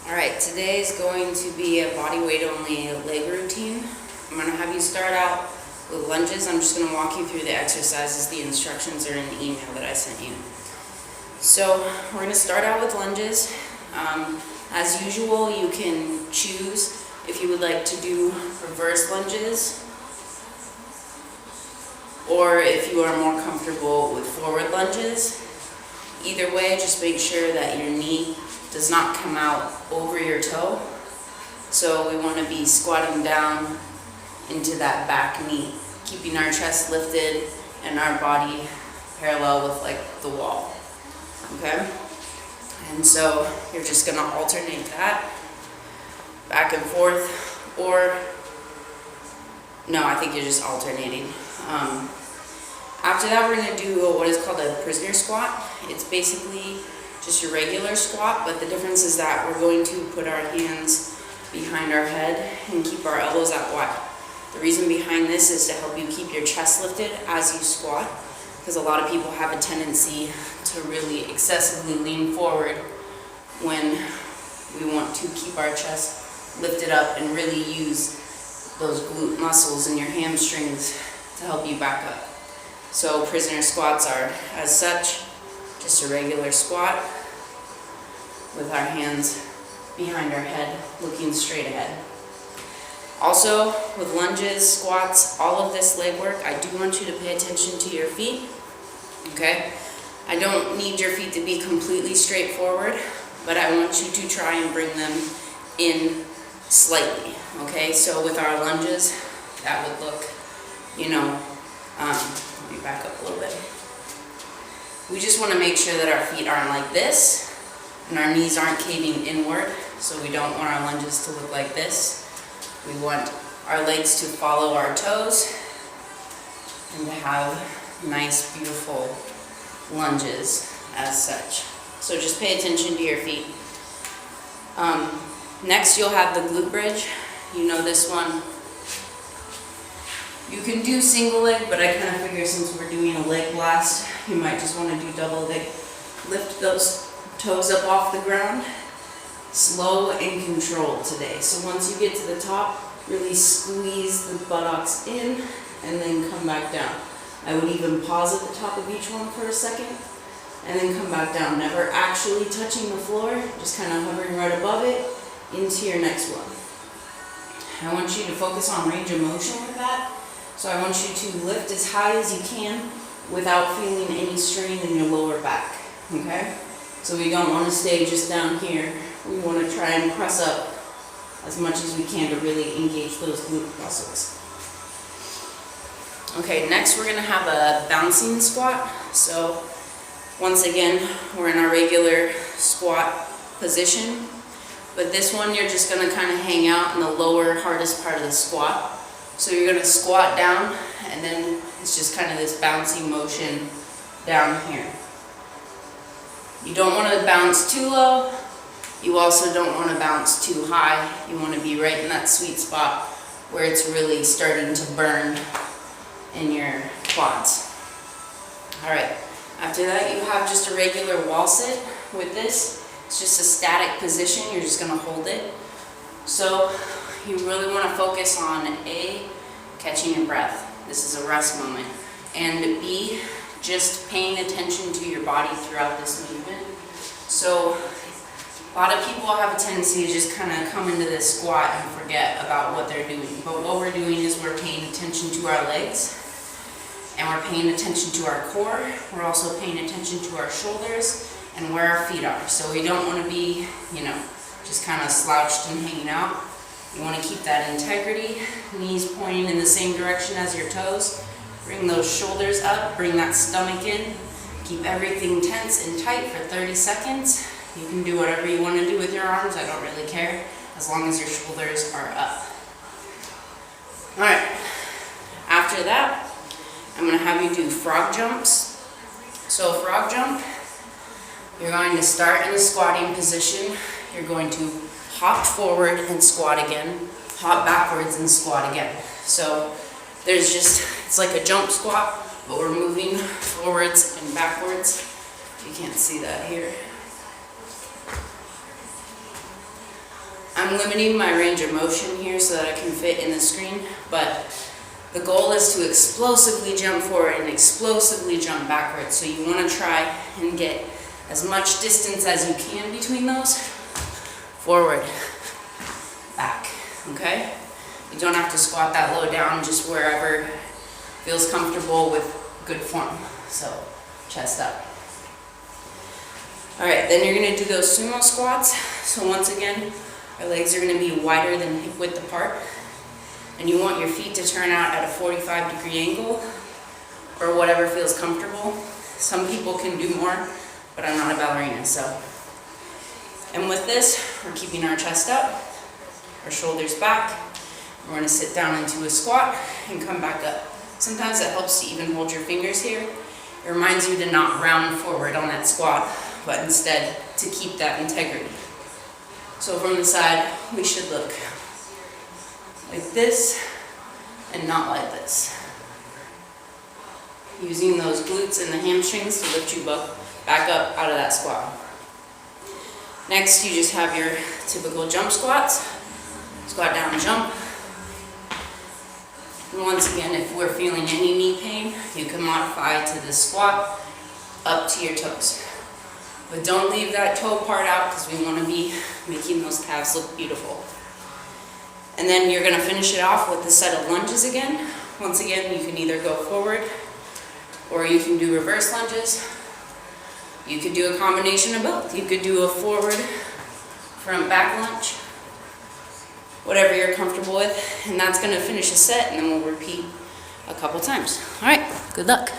Alright, today is going to be a body weight only leg routine. I'm going to have you start out with lunges. I'm just going to walk you through the exercises. The instructions are in the email that I sent you. So we're going to start out with lunges. As usual, you can choose if you would like to do reverse lunges or if you are more comfortable with forward lunges. Either way, just make sure that your knee does not come out over your toe. So we want to be squatting down into that back knee, keeping our chest lifted and our body parallel with like the wall. Okay? And so you're just going to alternate that back and forth, or no, I think you're just alternating. After that, we're going to do what is called a prisoner squat. It's basically just your regular squat, but the difference is that we're going to put our hands behind our head and keep our elbows out wide. The reason behind this is to help you keep your chest lifted as you squat, because a lot of people have a tendency to really excessively lean forward when we want to keep our chest lifted up and really use those glute muscles in your hamstrings to help you back up. So prisoner squats are, as such, just a regular squat with our hands behind our head, looking straight ahead. Also, with lunges, squats, all of this leg work, I do want you to pay attention to your feet, okay? I don't need your feet to be completely straight forward, but I want you to try and bring them in slightly, okay? So with our lunges, that would look, let me back up a little bit. We just want to make sure that our feet aren't like this and our knees aren't caving inward, so we don't want our lunges to look like this. We want our legs to follow our toes and to have nice, beautiful lunges as such. So just pay attention to your feet. Next, you'll have the glute bridge. You know this one. You can do single leg, but I kind of figure since we're doing a leg blast, you might just want to do double leg. Lift those toes up off the ground. Slow and controlled today. So once you get to the top, really squeeze the buttocks in and then come back down. I would even pause at the top of each one for a second and then come back down. Never actually touching the floor, just kind of hovering right above it into your next one. I want you to focus on range of motion with that. So I want you to lift as high as you can without feeling any strain in your lower back, okay? So we don't want to stay just down here. We want to try and press up as much as we can to really engage those glute muscles. Okay, next we're going to have a bouncing squat. So once again, we're in our regular squat position, but this one you're just going to kind of hang out in the lower, hardest part of the squat. So you're going to squat down, and then it's just kind of this bouncy motion down here. You don't want to bounce too low. You also don't want to bounce too high. You want to be right in that sweet spot where it's really starting to burn in your quads. Alright, after that you have just a regular wall sit with this. It's just a static position. You're just going to hold it. So you really want to focus on A, catching your breath. This is a rest moment. And B, just paying attention to your body throughout this movement. So a lot of people have a tendency to just kind of come into this squat and forget about what they're doing. But what we're doing is we're paying attention to our legs, and we're paying attention to our core. We're also paying attention to our shoulders and where our feet are. So we don't want to be, just kind of slouched and hanging out. You want to keep that integrity, knees pointing in the same direction as your toes. Bring those shoulders up, bring that stomach in. Keep everything tense and tight for 30 seconds. You can do whatever you want to do with your arms, I don't really care, as long as your shoulders are up. Alright, after that, I'm going to have you do frog jumps. So frog jump, you're going to start in a squatting position. You're going to hop forward and squat again, hop backwards and squat again. So it's like a jump squat, but we're moving forwards and backwards. You can't see that here. I'm limiting my range of motion here so that I can fit in the screen, but the goal is to explosively jump forward and explosively jump backwards. So you want to try and get as much distance as you can between those. Forward, back, okay? You don't have to squat that low down, just wherever feels comfortable with good form. So chest up. All right, then you're gonna do those sumo squats. So once again, our legs are gonna be wider than hip width apart. And you want your feet to turn out at a 45-degree angle or whatever feels comfortable. Some people can do more, but I'm not a ballerina, so. And with this, we're keeping our chest up, our shoulders back. We're gonna sit down into a squat and come back up. Sometimes it helps to even hold your fingers here. It reminds you to not round forward on that squat, but instead to keep that integrity. So from the side, we should look like this and not like this. Using those glutes and the hamstrings to lift you back up out of that squat. Next, you just have your typical jump squats. Squat down, jump. And once again, if we're feeling any knee pain, you can modify to the squat up to your toes. But don't leave that toe part out because we want to be making those calves look beautiful. And then you're going to finish it off with a set of lunges again. Once again, you can either go forward or you can do reverse lunges. You could do a combination of both. You could do a forward, front, back lunge, whatever you're comfortable with. And that's going to finish a set, and then we'll repeat a couple times. All right, good luck.